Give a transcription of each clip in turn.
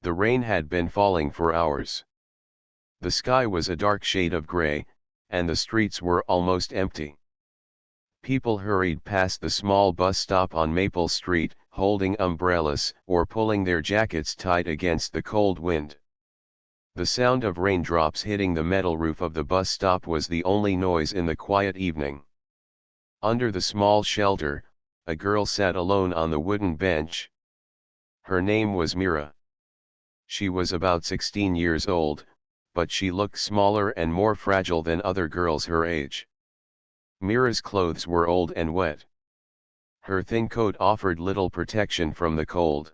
The rain had been falling for hours. The sky was a dark shade of gray, and the streets were almost empty. People hurried past the small bus stop on Maple Street, holding umbrellas or pulling their jackets tight against the cold wind. The sound of raindrops hitting the metal roof of the bus stop was the only noise in the quiet evening. Under the small shelter, a girl sat alone on the wooden bench. Her name was Mira. She was about 16 years old, but she looked smaller and more fragile than other girls her age. Mira's clothes were old and wet. Her thin coat offered little protection from the cold.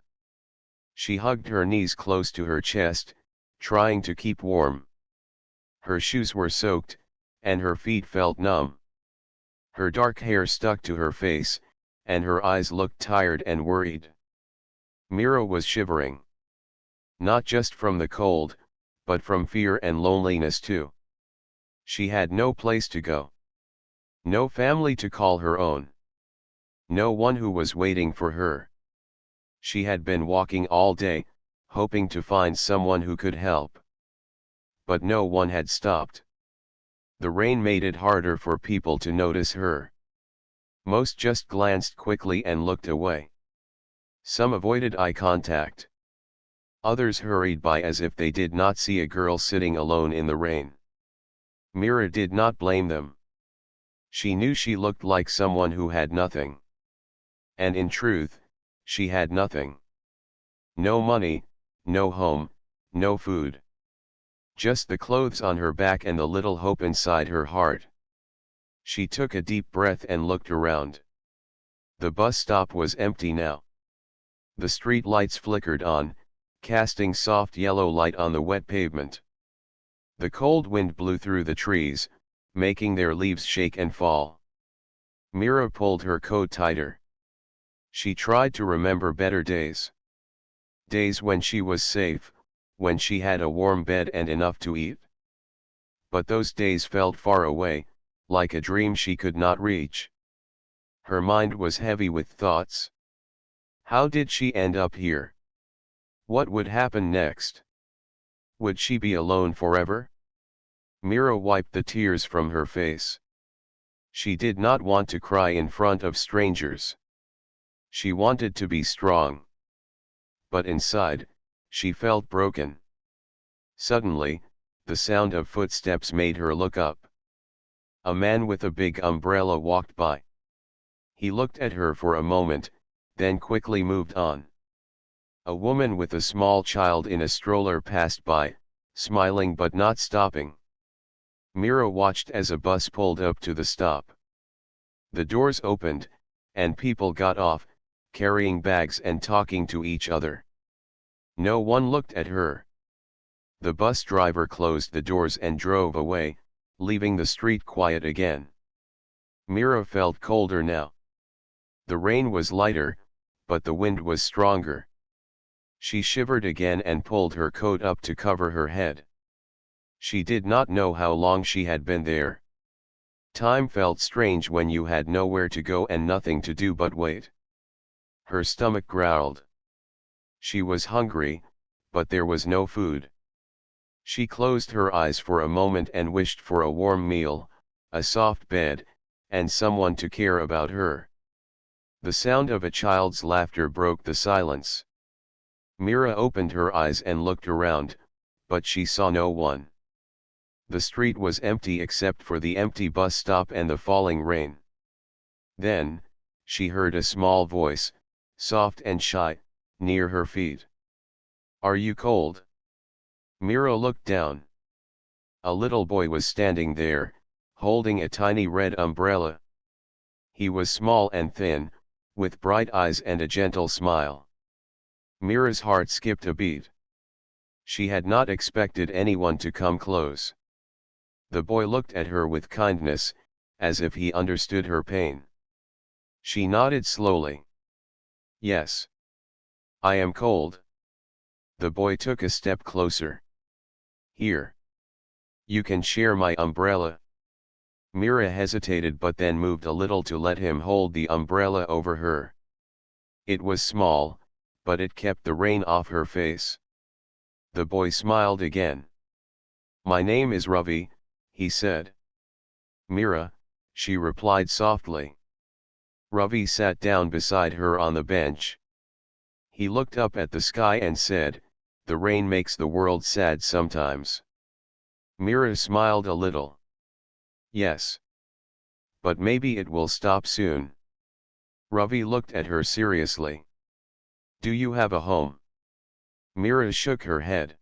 She hugged her knees close to her chest, trying to keep warm. Her shoes were soaked, and her feet felt numb. Her dark hair stuck to her face, and her eyes looked tired and worried. Mira was shivering. Not just from the cold, but from fear and loneliness too. She had no place to go. No family to call her own. No one who was waiting for her. She had been walking all day, hoping to find someone who could help. But no one had stopped. The rain made it harder for people to notice her. Most just glanced quickly and looked away. Some avoided eye contact. Others hurried by as if they did not see a girl sitting alone in the rain. Mira did not blame them. She knew she looked like someone who had nothing. And in truth, she had nothing. No money, no home, no food. Just the clothes on her back and the little hope inside her heart. She took a deep breath and looked around. The bus stop was empty now. The street lights flickered on, casting soft yellow light on the wet pavement. The cold wind blew through the trees, making their leaves shake and fall. Mira pulled her coat tighter. She tried to remember better days. Days when she was safe, when she had a warm bed and enough to eat. But those days felt far away, like a dream she could not reach. Her mind was heavy with thoughts. How did she end up here? What would happen next? Would she be alone forever? Mira wiped the tears from her face. She did not want to cry in front of strangers. She wanted to be strong. But inside, she felt broken. Suddenly, the sound of footsteps made her look up. A man with a big umbrella walked by. He looked at her for a moment, then quickly moved on. A woman with a small child in a stroller passed by, smiling but not stopping. Mira watched as a bus pulled up to the stop. The doors opened, and people got off, carrying bags and talking to each other. No one looked at her. The bus driver closed the doors and drove away, leaving the street quiet again. Mira felt colder now. The rain was lighter, but the wind was stronger. She shivered again and pulled her coat up to cover her head. She did not know how long she had been there. Time felt strange when you had nowhere to go and nothing to do but wait. Her stomach growled. She was hungry, but there was no food. She closed her eyes for a moment and wished for a warm meal, a soft bed, and someone to care about her. The sound of a child's laughter broke the silence. Mira opened her eyes and looked around, but she saw no one. The street was empty except for the empty bus stop and the falling rain. Then, she heard a small voice, soft and shy, near her feet. "Are you cold?" Mira looked down. A little boy was standing there, holding a tiny red umbrella. He was small and thin, with bright eyes and a gentle smile. Mira's heart skipped a beat. She had not expected anyone to come close. The boy looked at her with kindness, as if he understood her pain. She nodded slowly. "Yes. I am cold." The boy took a step closer. "Here. You can share my umbrella." Mira hesitated but then moved a little to let him hold the umbrella over her. It was small, but it kept the rain off her face. The boy smiled again. "My name is Ravi," he said. "Mira," she replied softly. Ravi sat down beside her on the bench. He looked up at the sky and said, "The rain makes the world sad sometimes." Mira smiled a little. "Yes. But maybe it will stop soon." Ravi looked at her seriously. "Do you have a home?" Mira shook her head.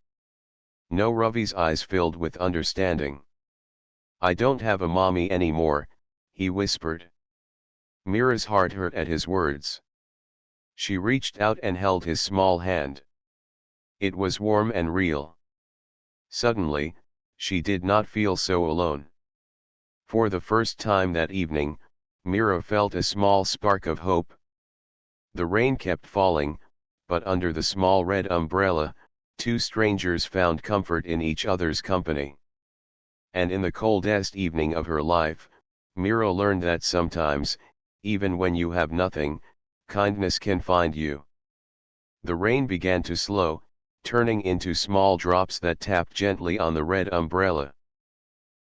No. Ravi's eyes filled with understanding. "I don't have a mommy anymore," he whispered. Mira's heart hurt at his words. She reached out and held his small hand. It was warm and real. Suddenly, she did not feel so alone. For the first time that evening, Mira felt a small spark of hope. The rain kept falling, but under the small red umbrella, two strangers found comfort in each other's company. And in the coldest evening of her life, Mira learned that sometimes, even when you have nothing, kindness can find you. The rain began to slow, turning into small drops that tapped gently on the red umbrella.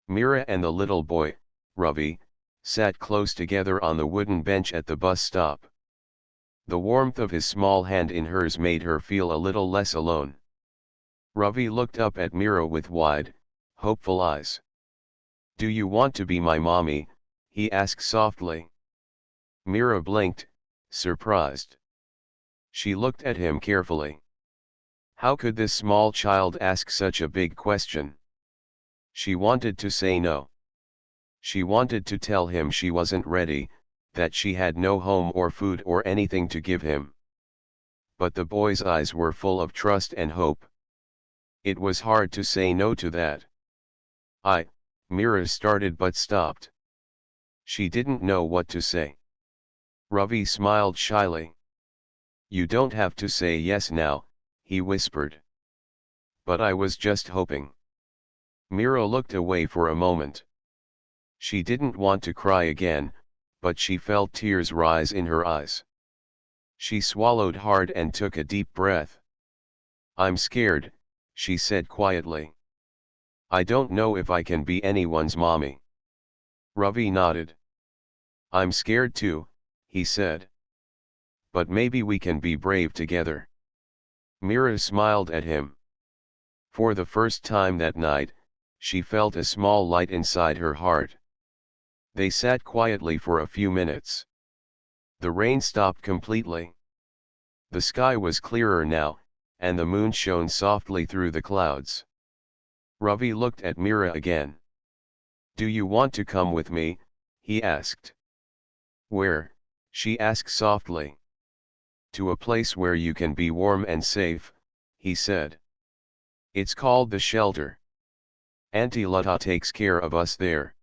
Mira and the little boy, Ravi, sat close together on the wooden bench at the bus stop. The warmth of his small hand in hers made her feel a little less alone. Ravi looked up at Mira with wide, hopeful eyes. "Do you want to be my mommy?" he asked softly. Mira blinked, surprised. She looked at him carefully. How could this small child ask such a big question? She wanted to say no. She wanted to tell him she wasn't ready, that she had no home or food or anything to give him. But the boy's eyes were full of trust and hope. It was hard to say no to that. Mira started but stopped. She didn't know what to say. Ravi smiled shyly. "You don't have to say yes now," he whispered. "But I was just hoping." Mira looked away for a moment. She didn't want to cry again, but she felt tears rise in her eyes. She swallowed hard and took a deep breath. "I'm scared," she said quietly. "I don't know if I can be anyone's mommy." Ravi nodded. "I'm scared too," he said. "But maybe we can be brave together." Mira smiled at him. For the first time that night, she felt a small light inside her heart. They sat quietly for a few minutes. The rain stopped completely. The sky was clearer now, and the moon shone softly through the clouds. Ravi looked at Mira again. "Do you want to come with me?" he asked. "Where?" she asked softly. "To a place where you can be warm and safe," he said. "It's called the shelter. Auntie Lata takes care of us there."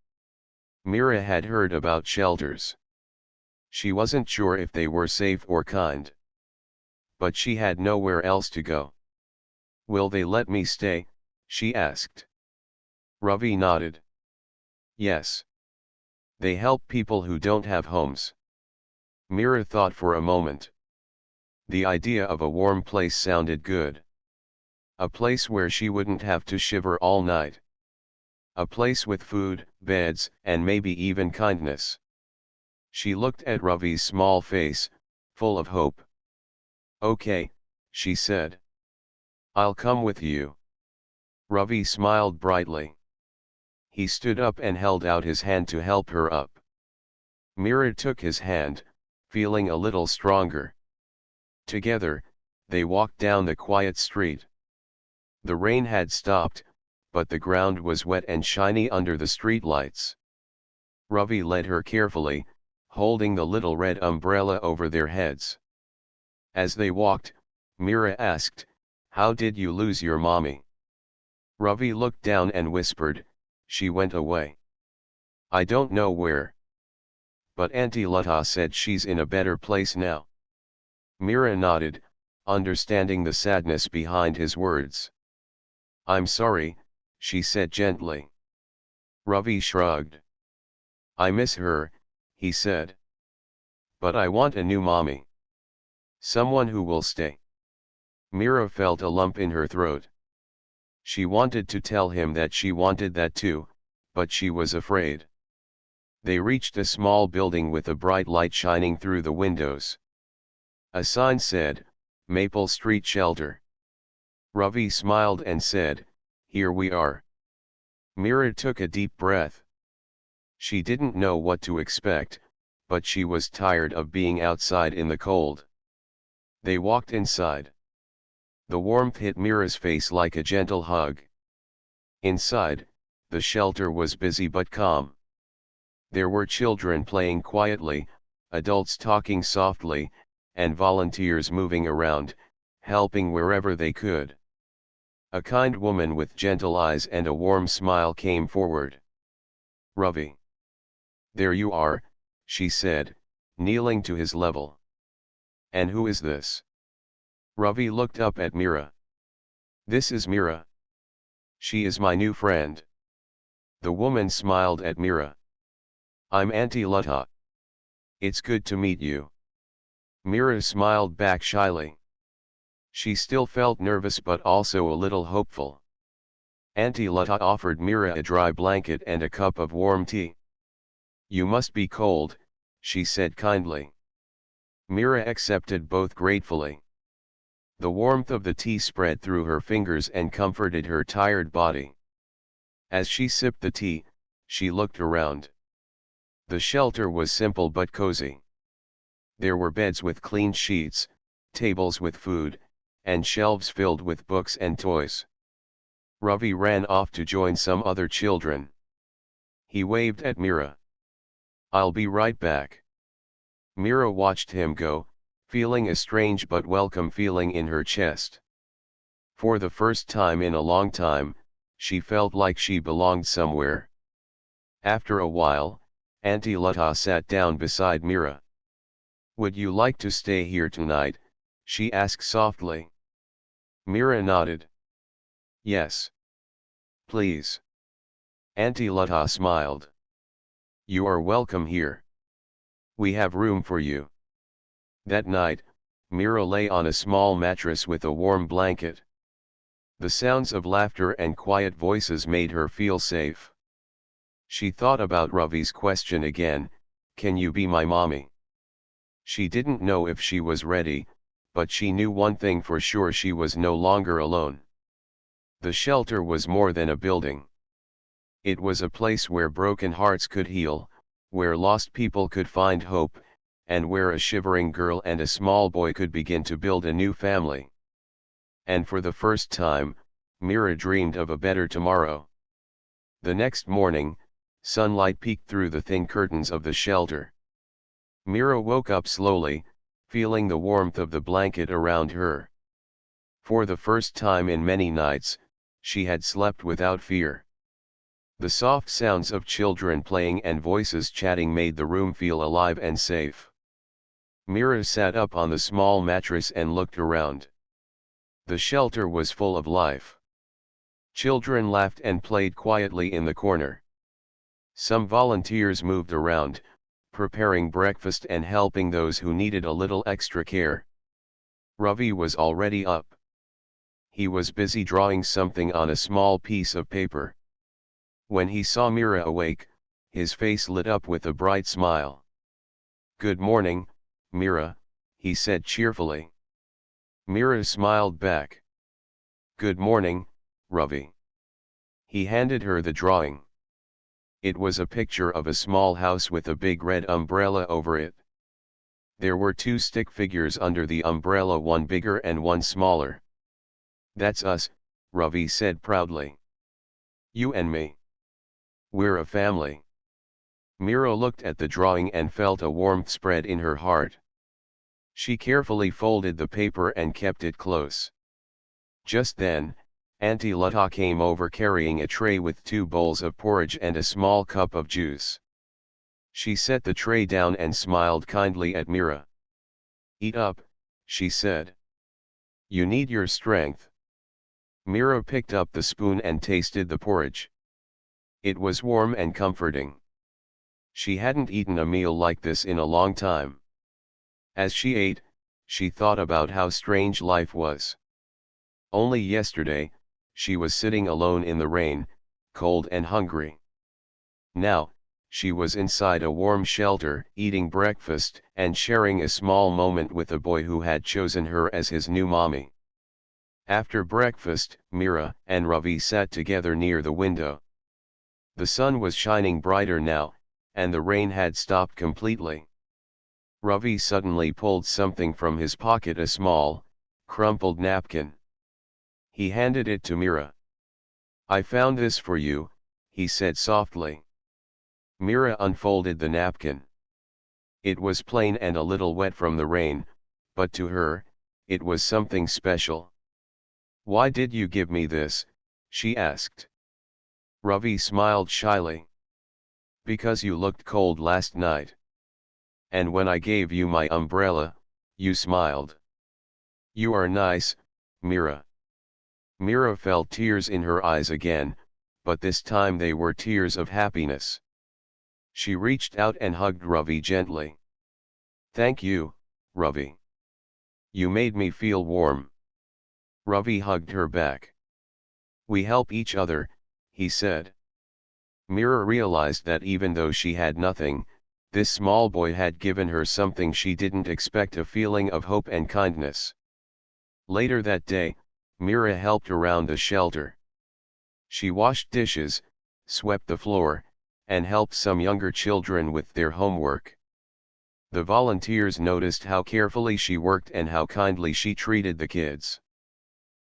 Mira had heard about shelters. She wasn't sure if they were safe or kind. But she had nowhere else to go. "Will they let me stay?" she asked. Ravi nodded. "Yes. They help people who don't have homes." Mira thought for a moment. The idea of a warm place sounded good. A place where she wouldn't have to shiver all night. A place with food, beds, and maybe even kindness. She looked at Ravi's small face, full of hope. "Okay," she said. "I'll come with you." Ravi smiled brightly. He stood up and held out his hand to help her up. Mira took his hand, feeling a little stronger. Together, they walked down the quiet street. The rain had stopped, but the ground was wet and shiny under the streetlights. Ravi led her carefully, holding the little red umbrella over their heads. As they walked, Mira asked, "How did you lose your mommy?" Ravi looked down and whispered, "She went away. I don't know where. But Auntie Lata said she's in a better place now." Mira nodded, understanding the sadness behind his words. "I'm sorry," she said gently. Ravi shrugged. "I miss her," he said. "But I want a new mommy. Someone who will stay." Mira felt a lump in her throat. She wanted to tell him that she wanted that too, but she was afraid. They reached a small building with a bright light shining through the windows. A sign said, Maple Street Shelter. Ravi smiled and said, "Here we are." Mira took a deep breath. She didn't know what to expect, but she was tired of being outside in the cold. They walked inside. The warmth hit Mira's face like a gentle hug. Inside, the shelter was busy but calm. There were children playing quietly, adults talking softly, and volunteers moving around, helping wherever they could. A kind woman with gentle eyes and a warm smile came forward. "Ravi. There you are," she said, kneeling to his level. "And who is this?" Ravi looked up at Mira. "This is Mira. She is my new friend." The woman smiled at Mira. "I'm Auntie Lata. It's good to meet you." Mira smiled back shyly. She still felt nervous but also a little hopeful. Auntie Lata offered Mira a dry blanket and a cup of warm tea. "You must be cold," she said kindly. Mira accepted both gratefully. The warmth of the tea spread through her fingers and comforted her tired body. As she sipped the tea, she looked around. The shelter was simple but cozy. There were beds with clean sheets, tables with food, and shelves filled with books and toys. Ravi ran off to join some other children. He waved at Mira. "I'll be right back." Mira watched him go, feeling a strange but welcome feeling in her chest. For the first time in a long time, she felt like she belonged somewhere. After a while, Auntie Lata sat down beside Mira. "Would you like to stay here tonight?" she asked softly. Mira nodded. "Yes. Please." Auntie Lata smiled. "You are welcome here. We have room for you." That night, Mira lay on a small mattress with a warm blanket. The sounds of laughter and quiet voices made her feel safe. She thought about Ravi's question again, "Can you be my mommy?" She didn't know if she was ready, but she knew one thing for sure: she was no longer alone. The shelter was more than a building. It was a place where broken hearts could heal, where lost people could find hope, and where a shivering girl and a small boy could begin to build a new family. And for the first time, Mira dreamed of a better tomorrow. The next morning, sunlight peeked through the thin curtains of the shelter. Mira woke up slowly, feeling the warmth of the blanket around her. For the first time in many nights, she had slept without fear. The soft sounds of children playing and voices chatting made the room feel alive and safe. Mira sat up on the small mattress and looked around. The shelter was full of life. Children laughed and played quietly in the corner. Some volunteers moved around, preparing breakfast and helping those who needed a little extra care. Ravi was already up. He was busy drawing something on a small piece of paper. When he saw Mira awake, his face lit up with a bright smile. "Good morning, Mira," he said cheerfully. Mira smiled back. "Good morning, Ravi." He handed her the drawing. It was a picture of a small house with a big red umbrella over it. There were two stick figures under the umbrella, one bigger and one smaller. "That's us," Ravi said proudly. "You and me. We're a family." Mira looked at the drawing and felt a warmth spread in her heart. She carefully folded the paper and kept it close. Just then, Auntie Lata came over carrying a tray with 2 bowls of porridge and a small cup of juice. She set the tray down and smiled kindly at Mira. "Eat up," she said. "You need your strength." Mira picked up the spoon and tasted the porridge. It was warm and comforting. She hadn't eaten a meal like this in a long time. As she ate, she thought about how strange life was. Only yesterday, she was sitting alone in the rain, cold and hungry. Now, she was inside a warm shelter, eating breakfast and sharing a small moment with a boy who had chosen her as his new mommy. After breakfast, Mira and Ravi sat together near the window. The sun was shining brighter now, and the rain had stopped completely. Ravi suddenly pulled something from his pocket, a small, crumpled napkin. He handed it to Mira. "I found this for you," he said softly. Mira unfolded the napkin. It was plain and a little wet from the rain, but to her, it was something special. "Why did you give me this?" she asked. Ravi smiled shyly. "Because you looked cold last night. And when I gave you my umbrella, you smiled." "You are nice, Mira." Mira felt tears in her eyes again, but this time they were tears of happiness. She reached out and hugged Ravi gently. "Thank you, Ravi. You made me feel warm." Ravi hugged her back. "We help each other," he said. Mira realized that even though she had nothing, this small boy had given her something she didn't expect, a feeling of hope and kindness. Later that day, Mira helped around the shelter. She washed dishes, swept the floor, and helped some younger children with their homework. The volunteers noticed how carefully she worked and how kindly she treated the kids.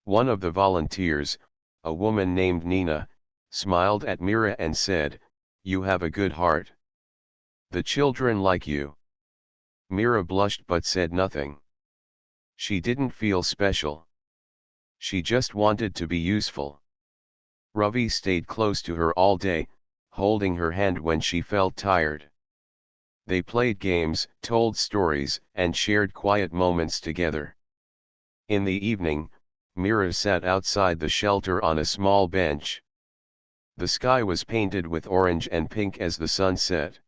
One of the volunteers, a woman named Nina, smiled at Mira and said, "You have a good heart. The children like you." Mira blushed but said nothing. She didn't feel special. She just wanted to be useful. Ravi stayed close to her all day, holding her hand when she felt tired. They played games, told stories, and shared quiet moments together. In the evening, Mira sat outside the shelter on a small bench. The sky was painted with orange and pink as the sun set.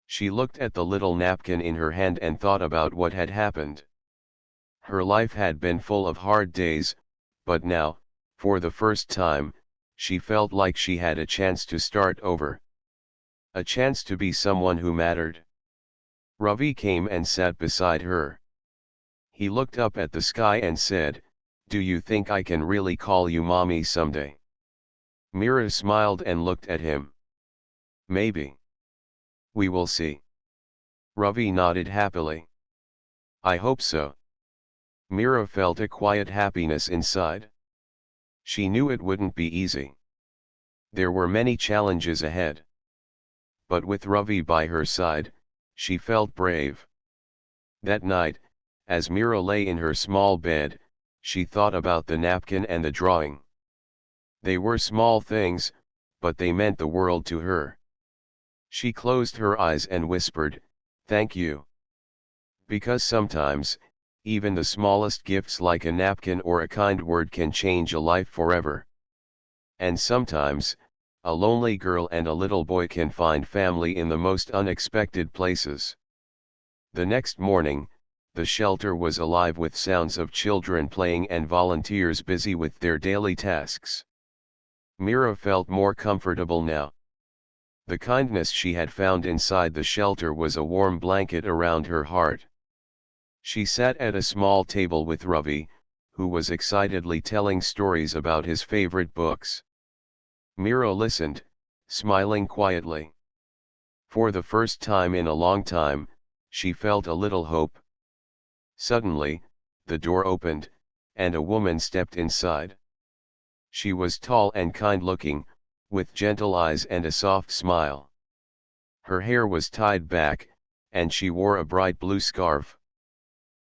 She looked at the little napkin in her hand and thought about what had happened. Her life had been full of hard days, but now, for the first time, she felt like she had a chance to start over. A chance to be someone who mattered. Ravi came and sat beside her. He looked up at the sky and said, "Do you think I can really call you mommy someday?" Mira smiled and looked at him. "Maybe. We will see." Ravi nodded happily. "I hope so." Mira felt a quiet happiness inside. She knew it wouldn't be easy. There were many challenges ahead. But with Ravi by her side, she felt brave. That night, as Mira lay in her small bed, she thought about the napkin and the drawing. They were small things, but they meant the world to her. She closed her eyes and whispered, "Thank you." Because sometimes, even the smallest gifts like a napkin or a kind word can change a life forever. And sometimes, a lonely girl and a little boy can find family in the most unexpected places. The next morning, the shelter was alive with sounds of children playing and volunteers busy with their daily tasks. Mira felt more comfortable now. The kindness she had found inside the shelter was a warm blanket around her heart. She sat at a small table with Ravi, who was excitedly telling stories about his favorite books. Mira listened, smiling quietly. For the first time in a long time, she felt a little hope. Suddenly, the door opened, and a woman stepped inside. She was tall and kind-looking, with gentle eyes and a soft smile. Her hair was tied back, and she wore a bright blue scarf.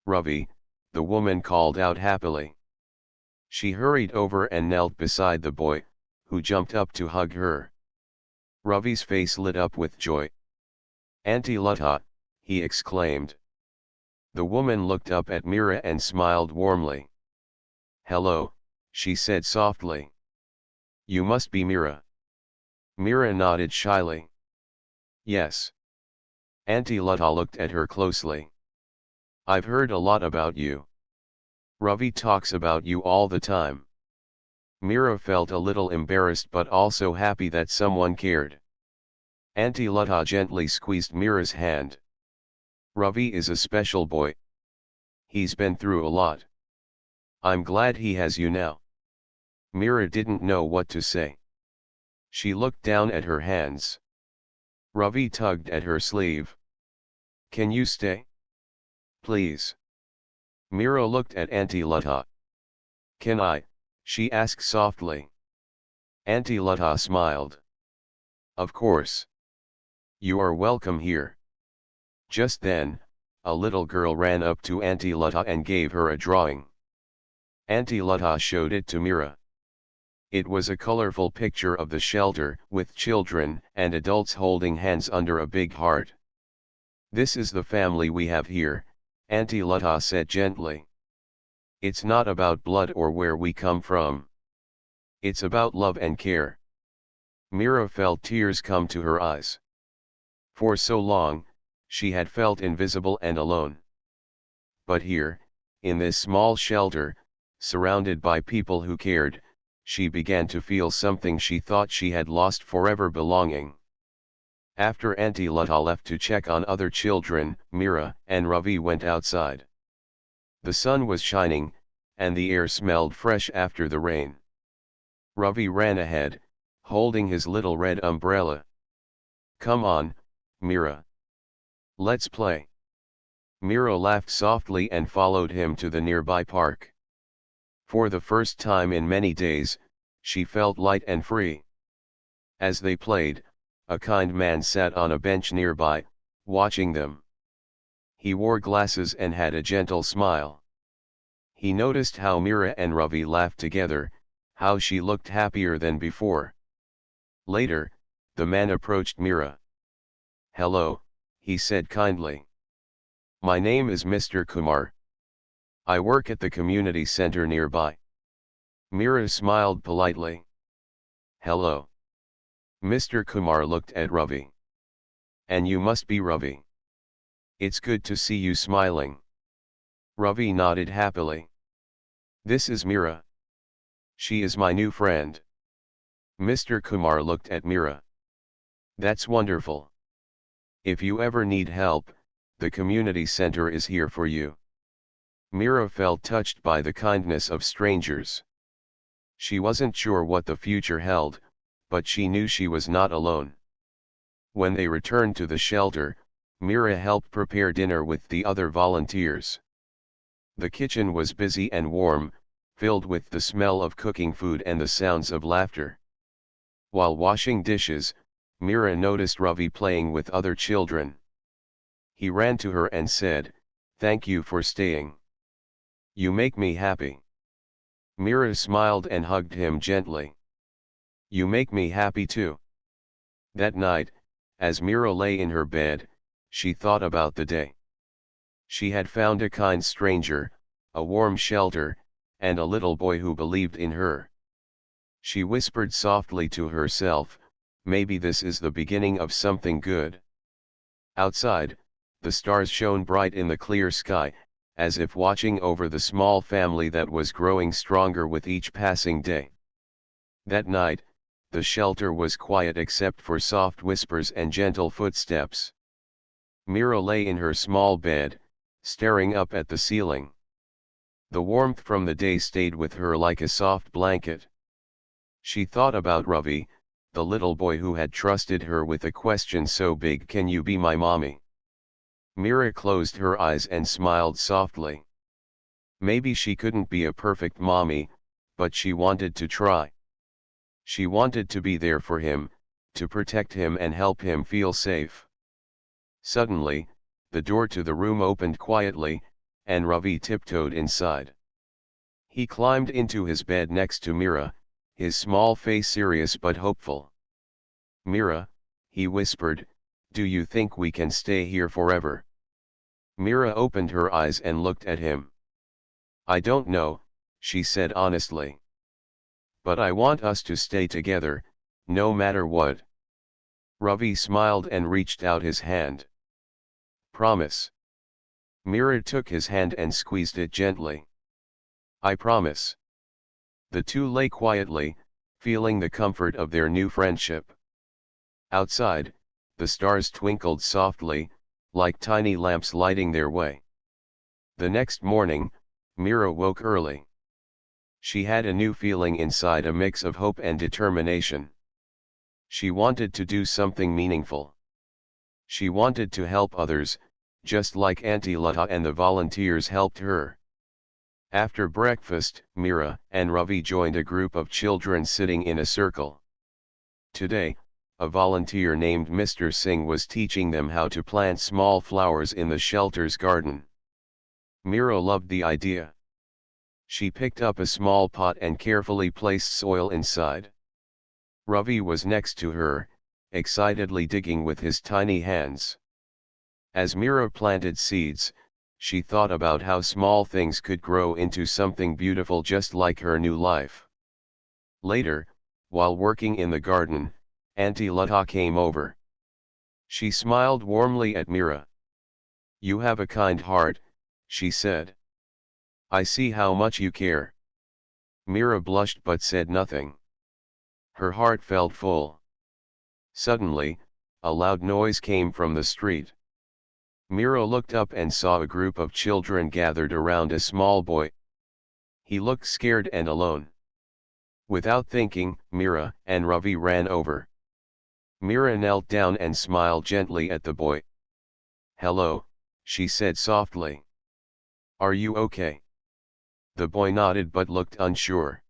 "Ravi," the woman called out happily. She hurried over and knelt beside the boy, who jumped up to hug her. Ravi's face lit up with joy. "Auntie Lata," he exclaimed. The woman looked up at Mira and smiled warmly. "Hello," she said softly. "You must be Mira." Mira nodded shyly. "Yes." Auntie Lata looked at her closely. "I've heard a lot about you. Ravi talks about you all the time." Mira felt a little embarrassed but also happy that someone cared. Auntie Lata gently squeezed Mira's hand. Ravi is a special boy. He's been through a lot. I'm glad he has you now. Mira didn't know what to say. She looked down at her hands. Ravi tugged at her sleeve. Can you stay? Please. Mira looked at Auntie Lata. Can I? She asked softly. Auntie Lata smiled. Of course. You are welcome here. Just then, a little girl ran up to Auntie Lata and gave her a drawing. Auntie Lata showed it to Mira. It was a colorful picture of the shelter, with children and adults holding hands under a big heart. This is the family we have here, Auntie Lata said gently. It's not about blood or where we come from. It's about love and care. Mira felt tears come to her eyes. For so long, she had felt invisible and alone. But here, in this small shelter, surrounded by people who cared, she began to feel something she thought she had lost forever: belonging. After Auntie Lata left to check on other children, Mira and Ravi went outside. The sun was shining, and the air smelled fresh after the rain. Ravi ran ahead, holding his little red umbrella. Come on, Mira. Let's play. Mira laughed softly and followed him to the nearby park. For the first time in many days, she felt light and free. As they played, a kind man sat on a bench nearby, watching them. He wore glasses and had a gentle smile. He noticed how Mira and Ravi laughed together, how she looked happier than before. Later, the man approached Mira. Hello, he said kindly. My name is Mr. Kumar. I work at the community center nearby. Mira smiled politely. Hello. Mr. Kumar looked at Ravi. And you must be Ravi. It's good to see you smiling. Ravi nodded happily. This is Mira. She is my new friend. Mr. Kumar looked at Mira. That's wonderful. If you ever need help, the community center is here for you. Mira felt touched by the kindness of strangers. She wasn't sure what the future held, but she knew she was not alone. When they returned to the shelter, Mira helped prepare dinner with the other volunteers. The kitchen was busy and warm, filled with the smell of cooking food and the sounds of laughter. While washing dishes, Mira noticed Ravi playing with other children. He ran to her and said, "Thank you for staying. You make me happy." Mira smiled and hugged him gently. You make me happy too. That night, as Mira lay in her bed, she thought about the day. She had found a kind stranger, a warm shelter, and a little boy who believed in her. She whispered softly to herself, maybe this is the beginning of something good. Outside, the stars shone bright in the clear sky, as if watching over the small family that was growing stronger with each passing day. That night, the shelter was quiet except for soft whispers and gentle footsteps. Mira lay in her small bed, staring up at the ceiling. The warmth from the day stayed with her like a soft blanket. She thought about Ravi, the little boy who had trusted her with a question so big: can you be my mommy? Mira closed her eyes and smiled softly. Maybe she couldn't be a perfect mommy, but she wanted to try. She wanted to be there for him, to protect him and help him feel safe. Suddenly, the door to the room opened quietly, and Ravi tiptoed inside. He climbed into his bed next to Mira, his small face serious but hopeful. Mira, he whispered, do you think we can stay here forever? Mira opened her eyes and looked at him. I don't know, she said honestly. But I want us to stay together, no matter what. Ravi smiled and reached out his hand. Promise. Mira took his hand and squeezed it gently. I promise. The two lay quietly, feeling the comfort of their new friendship. Outside, the stars twinkled softly, like tiny lamps lighting their way. The next morning, Mira woke early. She had a new feeling inside, a mix of hope and determination. She wanted to do something meaningful. She wanted to help others, just like Auntie Lata and the volunteers helped her. After breakfast, Mira and Ravi joined a group of children sitting in a circle. Today, a volunteer named Mr. Singh was teaching them how to plant small flowers in the shelter's garden. Mira loved the idea. She picked up a small pot and carefully placed soil inside. Ravi was next to her, excitedly digging with his tiny hands. As Mira planted seeds, she thought about how small things could grow into something beautiful, just like her new life. Later, while working in the garden, Auntie Lata came over. She smiled warmly at Mira. "You have a kind heart," she said. "I see how much you care." Mira blushed but said nothing. Her heart felt full. Suddenly, a loud noise came from the street. Mira looked up and saw a group of children gathered around a small boy. He looked scared and alone. Without thinking, Mira and Ravi ran over. Mira knelt down and smiled gently at the boy. "Hello," she said softly. "Are you okay?" The boy nodded but looked unsure.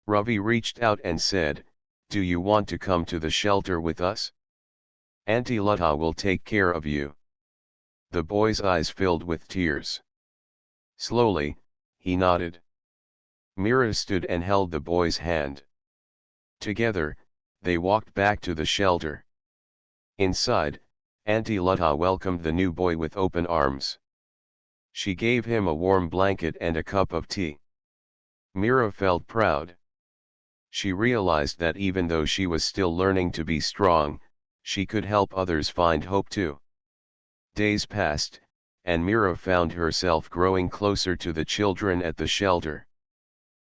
Ravi reached out and said, "Do you want to come to the shelter with us? Auntie Lata will take care of you." The boy's eyes filled with tears. Slowly, he nodded. Mira stood and held the boy's hand. Together, they walked back to the shelter. Inside, Auntie Lata welcomed the new boy with open arms. She gave him a warm blanket and a cup of tea. Mira felt proud. She realized that even though she was still learning to be strong, she could help others find hope too. Days passed, and Mira found herself growing closer to the children at the shelter.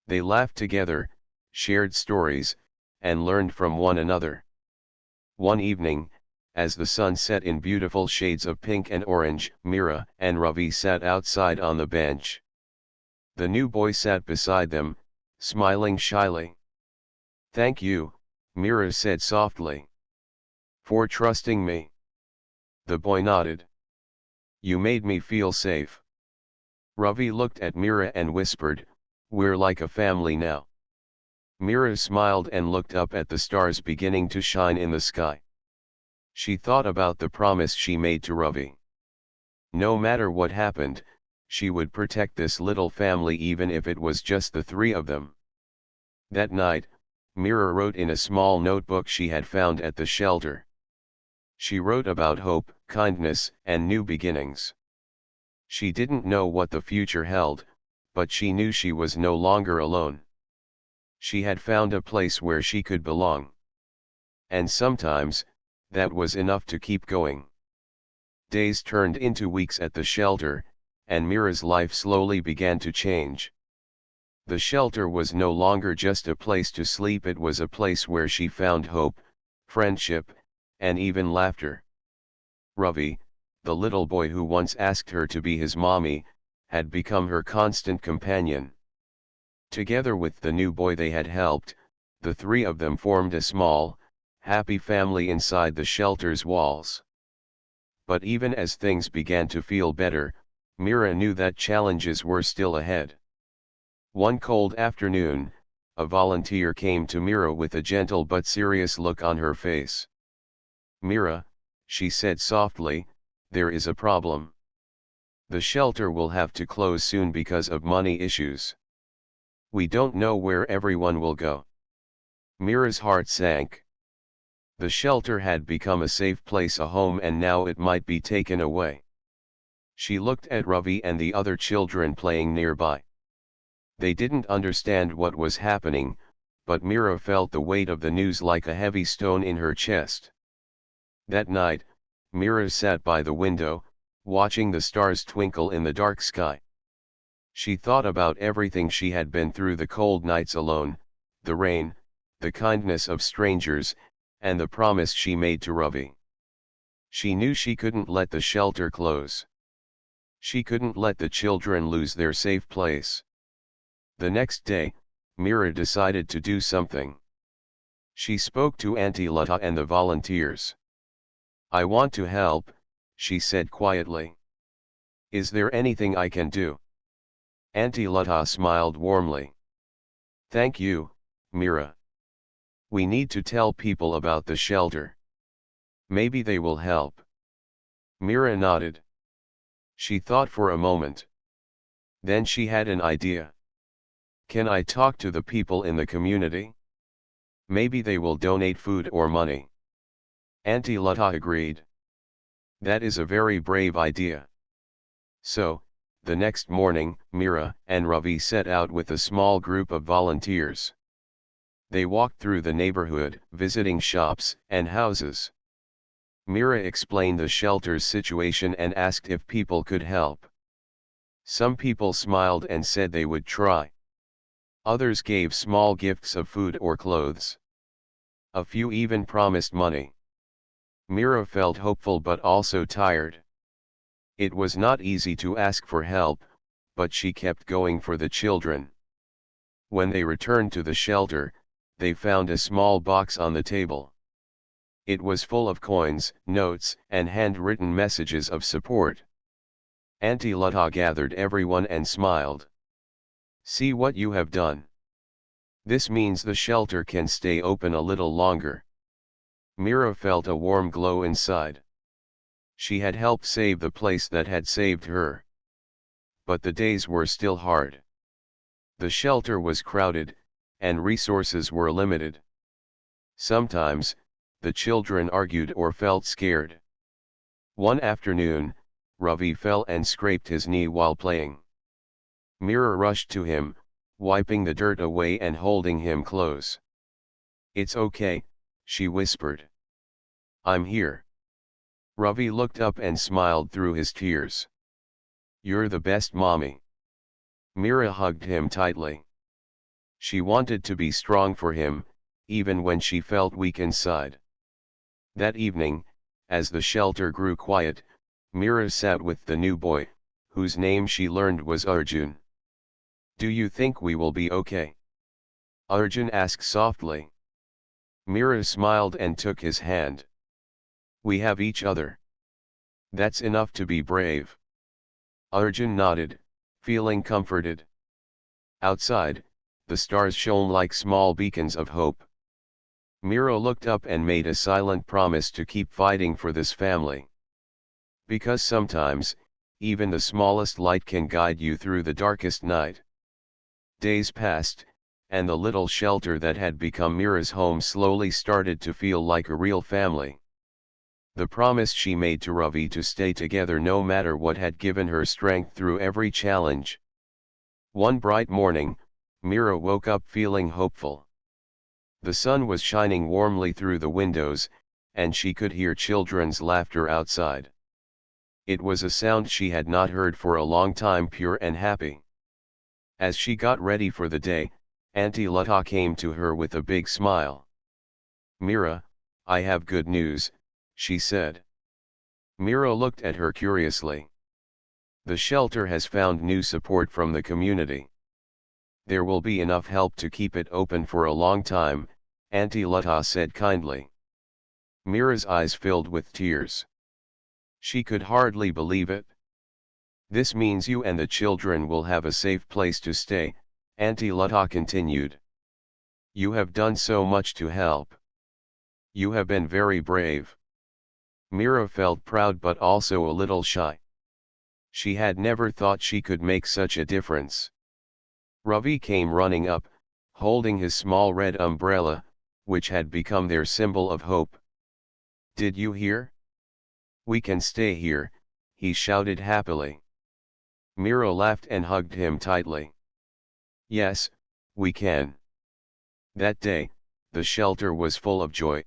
They laughed together, shared stories, and learned from one another. One evening, as the sun set in beautiful shades of pink and orange, Mira and Ravi sat outside on the bench. The new boy sat beside them, smiling shyly. "Thank you," Mira said softly. "For trusting me." The boy nodded. "You made me feel safe." Ravi looked at Mira and whispered, "We're like a family now." Mira smiled and looked up at the stars beginning to shine in the sky. She thought about the promise she made to Ravi. No matter what happened, she would protect this little family even if it was just the three of them. That night, Mira wrote in a small notebook she had found at the shelter. She wrote about hope, kindness, and new beginnings. She didn't know what the future held, but she knew she was no longer alone. She had found a place where she could belong. And sometimes, that was enough to keep going. Days turned into weeks at the shelter, and Mira's life slowly began to change. The shelter was no longer just a place to sleep, it was a place where she found hope, friendship, and even laughter. Ravi, the little boy who once asked her to be his mommy, had become her constant companion. Together with the new boy they had helped, the three of them formed a small, happy family inside the shelter's walls. But even as things began to feel better, Mira knew that challenges were still ahead. One cold afternoon, a volunteer came to Mira with a gentle but serious look on her face. "Mira," she said softly, "there is a problem. The shelter will have to close soon because of money issues. We don't know where everyone will go." Mira's heart sank. The shelter had become a safe place, a home, and now it might be taken away. She looked at Ravi and the other children playing nearby. They didn't understand what was happening, but Mira felt the weight of the news like a heavy stone in her chest. That night, Mira sat by the window, watching the stars twinkle in the dark sky. She thought about everything she had been through, the cold nights alone, the rain, the kindness of strangers, and the promise she made to Ravi. She knew she couldn't let the shelter close. She couldn't let the children lose their safe place. The next day, Meera decided to do something. She spoke to Auntie Lata and the volunteers. "I want to help," she said quietly. "Is there anything I can do?" Auntie Lata smiled warmly. "Thank you, Meera. We need to tell people about the shelter. Maybe they will help." Meera nodded. She thought for a moment. Then she had an idea. "Can I talk to the people in the community? Maybe they will donate food or money." Auntie Lata agreed. "That is a very brave idea." So, the next morning, Meera and Ravi set out with a small group of volunteers. They walked through the neighborhood, visiting shops and houses. Meera explained the shelter's situation and asked if people could help. Some people smiled and said they would try. Others gave small gifts of food or clothes. A few even promised money. Meera felt hopeful but also tired. It was not easy to ask for help, but she kept going for the children. When they returned to the shelter, they found a small box on the table. It was full of coins, notes, and handwritten messages of support. Auntie Lata gathered everyone and smiled. "See what you have done. This means the shelter can stay open a little longer." Meera felt a warm glow inside. She had helped save the place that had saved her. But the days were still hard. The shelter was crowded, and resources were limited. Sometimes, the children argued or felt scared. One afternoon, Ravi fell and scraped his knee while playing. Meera rushed to him, wiping the dirt away and holding him close. "It's okay," she whispered. "I'm here." Ravi looked up and smiled through his tears. "You're the best mommy." Meera hugged him tightly. She wanted to be strong for him, even when she felt weak inside. That evening, as the shelter grew quiet, Meera sat with the new boy, whose name she learned was Arjun. "Do you think we will be okay?" Arjun asked softly. Meera smiled and took his hand. "We have each other. That's enough to be brave." Arjun nodded, feeling comforted. Outside, the stars shone like small beacons of hope. Meera looked up and made a silent promise to keep fighting for this family. Because sometimes, even the smallest light can guide you through the darkest night. Days passed, and the little shelter that had become Meera's home slowly started to feel like a real family. The promise she made to Ravi to stay together no matter what had given her strength through every challenge. One bright morning, Meera woke up feeling hopeful. The sun was shining warmly through the windows, and she could hear children's laughter outside. It was a sound she had not heard for a long time, pure and happy. As she got ready for the day, Auntie Lata came to her with a big smile. "Meera, I have good news," she said. Meera looked at her curiously. "The shelter has found new support from the community. There will be enough help to keep it open for a long time," Auntie Lata said kindly. Meera's eyes filled with tears. She could hardly believe it. "This means you and the children will have a safe place to stay," Auntie Lata continued. "You have done so much to help. You have been very brave." Meera felt proud but also a little shy. She had never thought she could make such a difference. Ravi came running up, holding his small red umbrella, which had become their symbol of hope. "Did you hear? We can stay here," he shouted happily. Meera laughed and hugged him tightly. "Yes, we can." That day, the shelter was full of joy.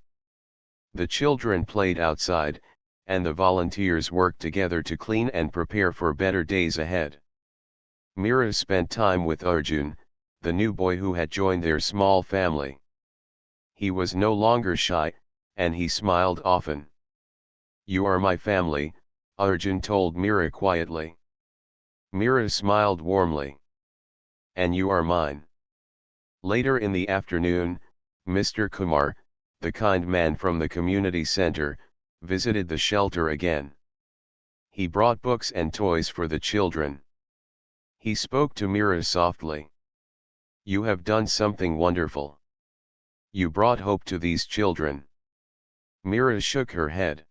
The children played outside, and the volunteers worked together to clean and prepare for better days ahead. Mira spent time with Arjun, the new boy who had joined their small family. He was no longer shy, and he smiled often. "You are my family," Arjun told Mira quietly. Mira smiled warmly. "And you are mine." Later in the afternoon, Mr. Kumar, the kind man from the community center, visited the shelter again. He brought books and toys for the children. He spoke to Mira softly. "You have done something wonderful. You brought hope to these children." Mira shook her head.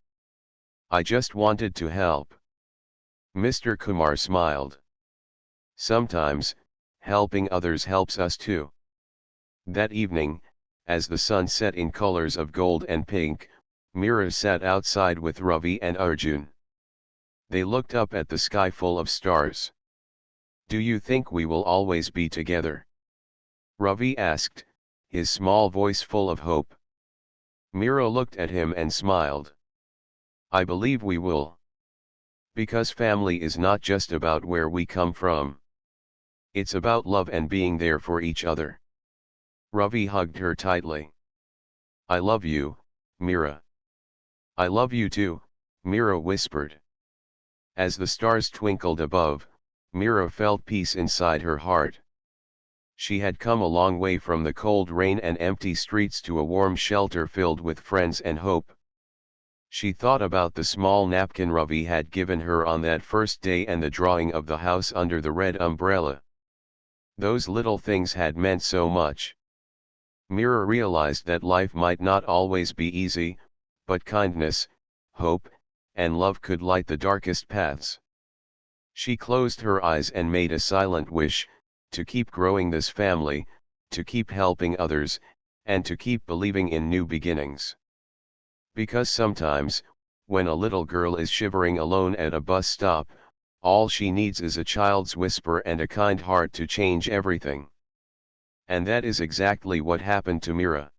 "I just wanted to help." Mr. Kumar smiled. "Sometimes, helping others helps us too." That evening, as the sun set in colors of gold and pink, Mira sat outside with Ravi and Arjun. They looked up at the sky full of stars. "Do you think we will always be together?" Ravi asked, his small voice full of hope. Mira looked at him and smiled. "I believe we will. Because family is not just about where we come from. It's about love and being there for each other." Ravi hugged her tightly. "I love you, Mira." "I love you too," Mira whispered. As the stars twinkled above, Mira felt peace inside her heart. She had come a long way from the cold rain and empty streets to a warm shelter filled with friends and hope. She thought about the small napkin Ravi had given her on that first day and the drawing of the house under the red umbrella. Those little things had meant so much. Mira realized that life might not always be easy, but kindness, hope, and love could light the darkest paths. She closed her eyes and made a silent wish, to keep growing this family, to keep helping others, and to keep believing in new beginnings. Because sometimes, when a little girl is shivering alone at a bus stop, all she needs is a child's whisper and a kind heart to change everything. And that is exactly what happened to Mira.